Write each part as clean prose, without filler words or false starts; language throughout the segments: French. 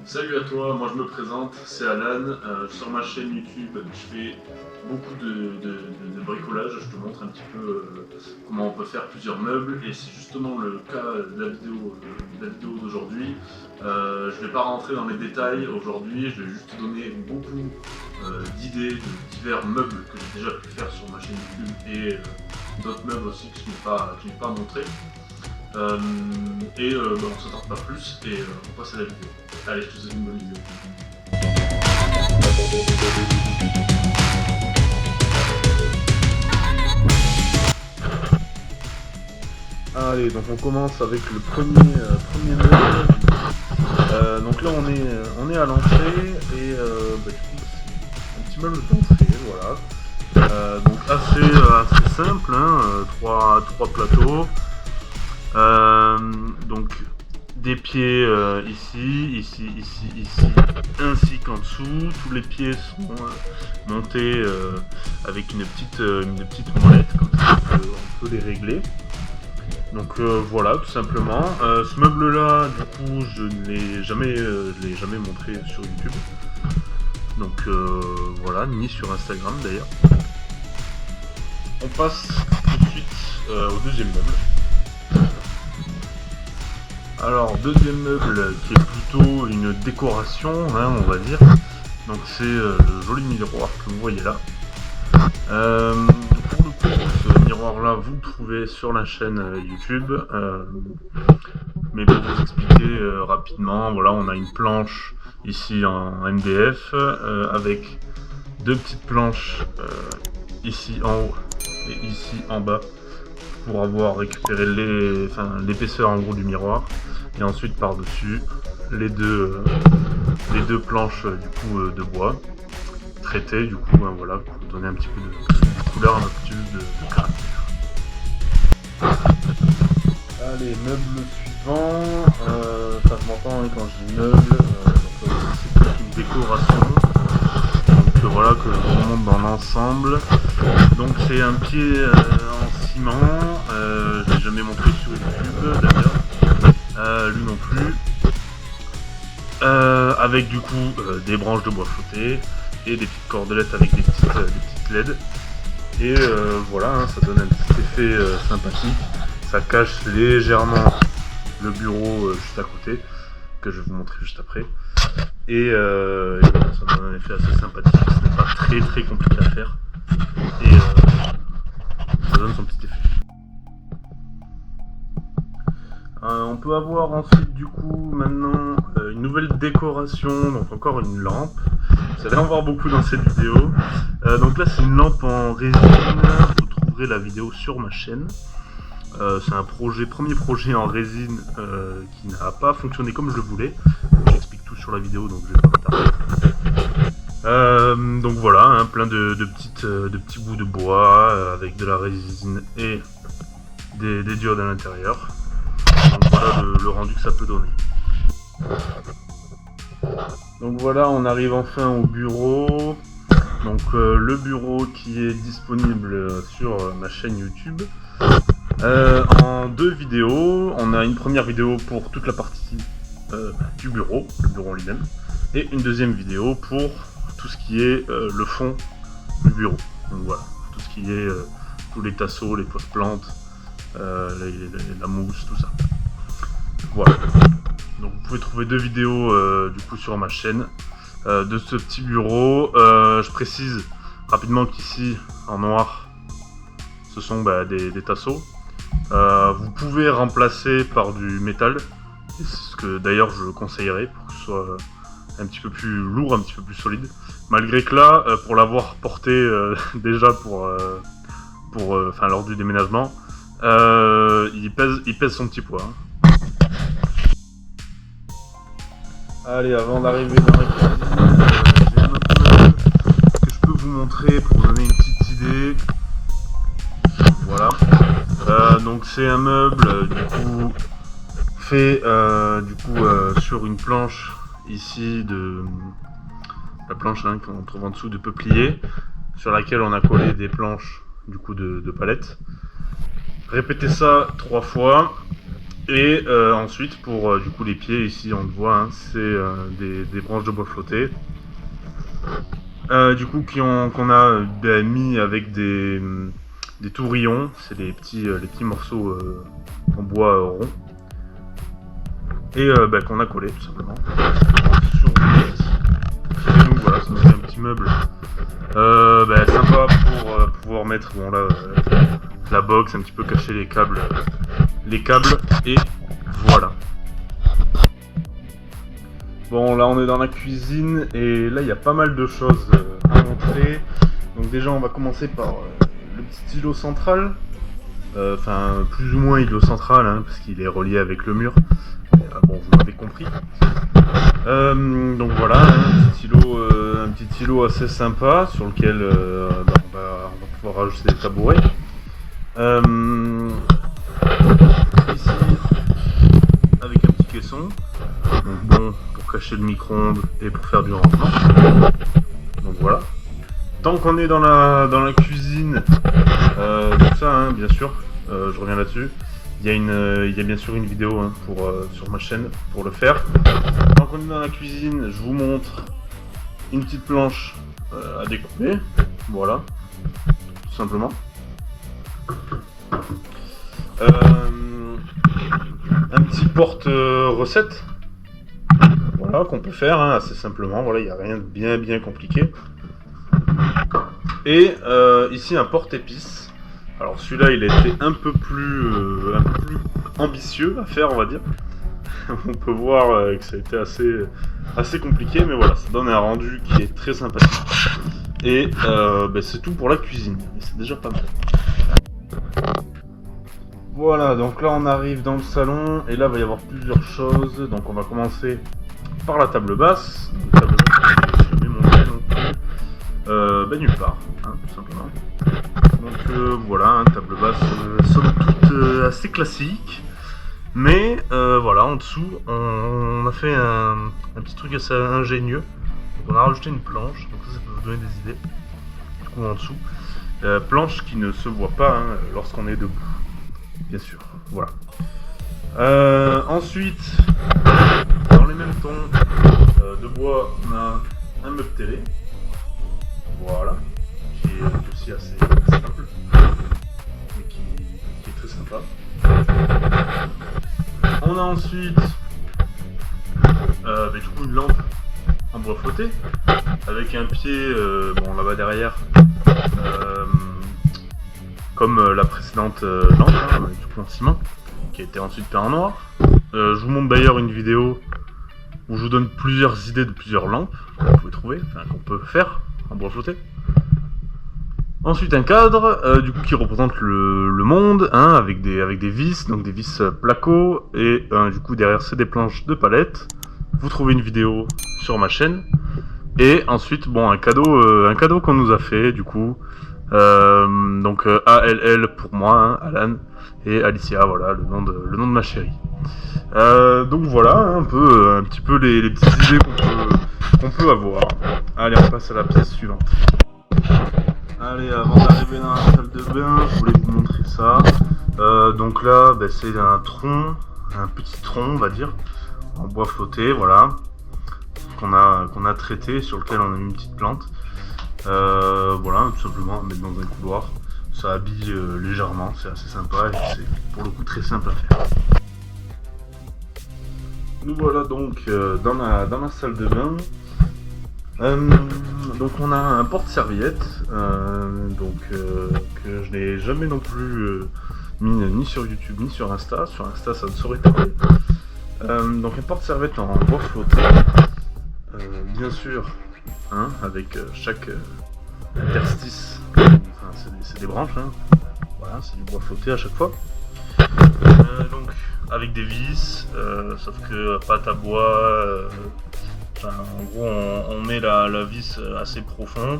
Salut à toi, moi je me présente, c'est Alan. Sur ma chaîne YouTube, je fais beaucoup de bricolage. Je te montre un petit peu comment on peut faire plusieurs meubles, et c'est justement le cas de la vidéo d'aujourd'hui. Je ne vais pas rentrer dans les détails aujourd'hui, je vais juste te donner beaucoup d'idées de divers meubles que j'ai déjà pu faire sur ma chaîne YouTube et d'autres meubles aussi que je n'ai pas montré. On ne s'attarde pas plus et on passe à la vidéo. Allez, je te souhaite une bonne vidéo. Allez, donc on commence avec le premier meuble. Donc là on est à l'entrée et du coup c'est un petit meuble d'entrée, voilà. Donc assez simple, hein, trois plateaux. Donc des pieds ici, ainsi qu'en dessous. Tous les pieds sont montés avec une petite molette, comme ça on peut les régler. Donc voilà, tout simplement. Ce meuble là, du coup, je ne l'ai jamais montré sur YouTube. Donc voilà, ni sur Instagram d'ailleurs. On passe tout de suite au deuxième meuble. Alors, deuxième meuble qui est plutôt une décoration, hein, on va dire. Donc c'est le joli miroir que vous voyez là. Pour le coup, ce miroir là, vous le trouvez sur la chaîne YouTube. Mais pour vous expliquer rapidement, voilà, on a une planche ici en MDF avec deux petites planches ici en haut et ici en bas pour avoir récupéré l'épaisseur en gros du miroir. Et ensuite par dessus les deux planches du coup de bois traitées, du coup voilà, pour donner un petit peu de couleur, un petit peu de caractère. Allez, meuble suivant. Je m'entends quand je dis meuble, c'est plus une décoration. Donc voilà, que je vous montre dans l'ensemble. Donc c'est un pied en ciment, je l'ai jamais montré sur YouTube d'ailleurs. Lui non plus, avec du coup des branches de bois flottées et des petites cordelettes avec des petites LED. Et voilà, hein, ça donne un petit effet sympathique. Ça cache légèrement le bureau juste à côté, que je vais vous montrer juste après. Et voilà, ça donne un effet assez sympathique. Ce n'est pas très compliqué à faire. Et ça donne son petit effet. On peut avoir ensuite du coup maintenant une nouvelle décoration, donc encore une lampe. Vous allez en voir beaucoup dans cette vidéo. Donc là c'est une lampe en résine, vous trouverez la vidéo sur ma chaîne. C'est un premier projet en résine qui n'a pas fonctionné comme je le voulais. J'explique tout sur la vidéo, donc je vais pas m'attarder. Donc voilà, hein, plein de petits bouts de bois avec de la résine et des diodes à l'intérieur. Donc voilà le rendu que ça peut donner. Donc voilà, on arrive enfin au bureau. Donc le bureau qui est disponible sur ma chaîne YouTube. En deux vidéos, on a une première vidéo pour toute la partie du bureau, le bureau en lui-même, et une deuxième vidéo pour tout ce qui est le fond du bureau. Donc voilà, tout ce qui est tous les tasseaux, les pots de plantes, la mousse, tout ça. Voilà. Donc vous pouvez trouver deux vidéos du coup sur ma chaîne de ce petit bureau. Je précise rapidement qu'ici en noir, ce sont des tasseaux. Vous pouvez remplacer par du métal, et c'est ce que d'ailleurs je conseillerais pour que ce soit un petit peu plus lourd, un petit peu plus solide. Malgré que là, pour l'avoir porté déjà lors du déménagement, il pèse son petit poids. Hein. Allez, avant d'arriver dans la cuisine, j'ai un autre meuble que je peux vous montrer pour vous donner une petite idée. Voilà. Donc c'est un meuble du coup fait sur une planche ici la planche hein, qu'on trouve en dessous de peuplier, sur laquelle on a collé des planches du coup de palettes. Répétez ça 3 fois Et ensuite pour du coup les pieds, ici on le voit, hein, c'est des branches de bois flotté. Du coup qu'on a mis avec des tourillons, c'est les petits morceaux en bois rond. Et qu'on a collé tout simplement sur et donc voilà, ça nous fait un petit meuble sympa pour pouvoir mettre la box, un petit peu cacher les câbles et voilà. Bon, là on est dans la cuisine et là il y a pas mal de choses à montrer. Donc déjà on va commencer par le petit îlot central, enfin plus ou moins îlot central, hein, parce qu'il est relié avec le mur. Bon, vous m'avez compris. Donc voilà, un petit îlot assez sympa sur lequel on va pouvoir rajouter des tabourets. Ici, avec un petit caisson, donc bon, pour cacher le micro-ondes et pour faire du rangement. Donc voilà. Tant qu'on est dans la cuisine, tout ça, hein, bien sûr, je reviens là-dessus. Il y a bien sûr une vidéo, hein, sur ma chaîne pour le faire. Tant qu'on est dans la cuisine, je vous montre une petite planche à découper. Voilà, tout simplement. Un petit porte-recette, voilà, qu'on peut faire, hein, assez simplement. Voilà, il n'y a rien de bien compliqué. Et ici un porte-épices. Alors celui-là, il a été un peu plus ambitieux à faire, on va dire. On peut voir que ça a été assez compliqué, mais voilà, ça donne un rendu qui est très sympathique. Et c'est tout pour la cuisine, mais c'est déjà pas mal. Voilà, donc là on arrive dans le salon, et là il va y avoir plusieurs choses. Donc on va commencer par la table basse. La table basse, je vais montrer non plus. Nulle part, hein, tout simplement. Donc voilà, hein, table basse somme toute assez classique. Mais voilà, en dessous, on a fait un petit truc assez ingénieux. Donc on a rajouté une planche, donc ça peut vous donner des idées. Du coup en dessous, planche qui ne se voit pas, hein, lorsqu'on est debout, bien sûr. Voilà. Ensuite, dans les mêmes tons de bois, on a un meuble télé. Voilà, qui est aussi assez simple, mais qui est très sympa. On a ensuite du coup une lampe en bois flotté avec un pied là-bas derrière, comme la précédente lampe, hein, du coup en ciment, qui a été ensuite peint en noir. Je vous montre d'ailleurs une vidéo où je vous donne plusieurs idées de plusieurs lampes que vous pouvez trouver, enfin qu'on peut faire en bois flotté. Ensuite un cadre du coup qui représente le monde, hein, avec des vis, donc des vis placo, et du coup derrière c'est des planches de palette. Vous trouvez une vidéo sur ma chaîne. Et ensuite un cadeau qu'on nous a fait du coup, donc ALL pour moi, hein, Alan, et Alicia, voilà le nom de ma chérie. Donc voilà un petit peu les petites idées qu'on peut avoir. Allez, on passe à la pièce suivante. Allez, avant d'arriver dans la salle de bain, je voulais vous montrer ça. Donc là, c'est un petit tronc, on va dire, en bois flotté, voilà, qu'on a traité, sur lequel on a mis une petite plante. Voilà, tout simplement à mettre dans un couloir. Ça habille légèrement, c'est assez sympa et c'est pour le coup très simple à faire. Nous voilà donc dans la salle de bain. Donc on a un porte-serviette, que je n'ai jamais non plus mis ni sur YouTube ni sur Insta. Sur Insta ça ne saurait tarder. Donc un porte-serviette en bois flotté, bien sûr, hein, avec chaque interstice, enfin, c'est des branches, hein. Voilà, c'est du bois flotté à chaque fois. Donc avec des vis, sauf que pâte à bois. En gros, on met la vis assez profond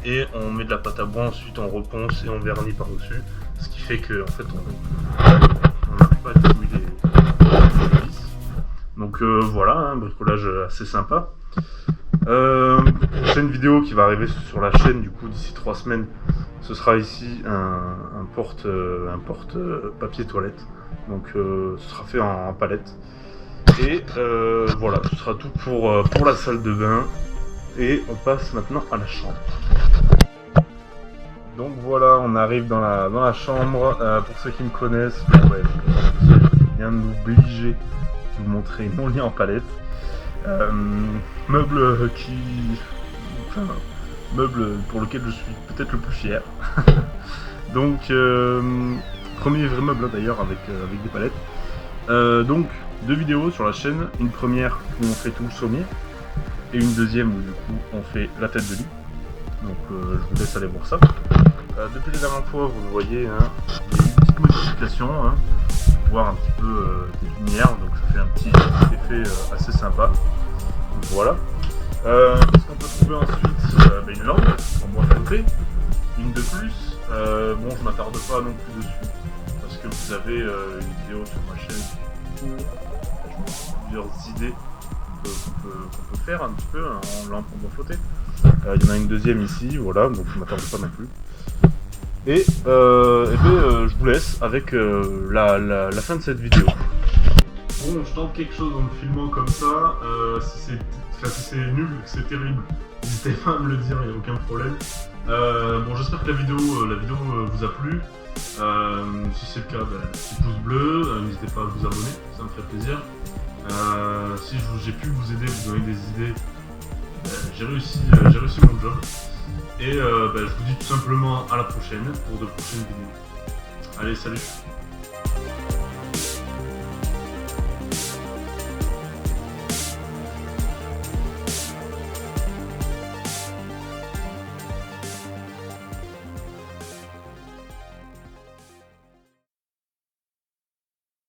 et on met de la pâte à bois, ensuite on reponce et on vernit par-dessus. Ce qui fait que en fait on n'arrive pas à démouiller les vis. Donc voilà, un bricolage assez sympa. Prochaine vidéo qui va arriver sur la chaîne du coup d'ici 3 semaines, ce sera ici un porte papier toilette. donc ce sera fait en palette. Et voilà, ce sera tout pour la salle de bain. Et on passe maintenant à la chambre. Donc voilà, on arrive dans la chambre. Pour ceux qui me connaissent, ouais, je viens d'obliger de vous montrer mon lit en palette. Meuble meuble pour lequel je suis peut-être le plus fier. Donc premier vrai meuble d'ailleurs avec des palettes. Donc 2 vidéos sur la chaîne, une première où on fait tout le sommier et une deuxième où du coup on fait la tête de lit. Donc je vous laisse aller voir ça. Depuis la dernière fois, vous le voyez, hein, il y a eu une petite modification, hein, pour voir un petit peu des lumières, donc ça fait un petit effet assez sympa. Donc voilà. Qu'est-ce qu'on peut trouver ensuite? Une lampe en bois feutré, une de plus. Bon, je m'attarde pas non plus dessus, parce que vous avez une vidéo sur ma chaîne où je montre plusieurs idées qu'on peut faire un petit peu en lampe en bois feutré. Il y en a une deuxième ici, voilà, donc je m'attarde pas non plus. Et, je vous laisse avec la fin de cette vidéo. Bon, je tente quelque chose en me filmant comme ça. Si c'est nul, si c'est terrible, n'hésitez pas à me le dire, il n'y a aucun problème. Bon, j'espère que la vidéo vous a plu. Si c'est le cas, petit pouce bleu, n'hésitez pas à vous abonner, ça me ferait plaisir. Si j'ai pu vous aider, vous donner des idées, j'ai réussi mon job. Et je vous dis tout simplement à la prochaine pour de prochaines vidéos. Allez, salut!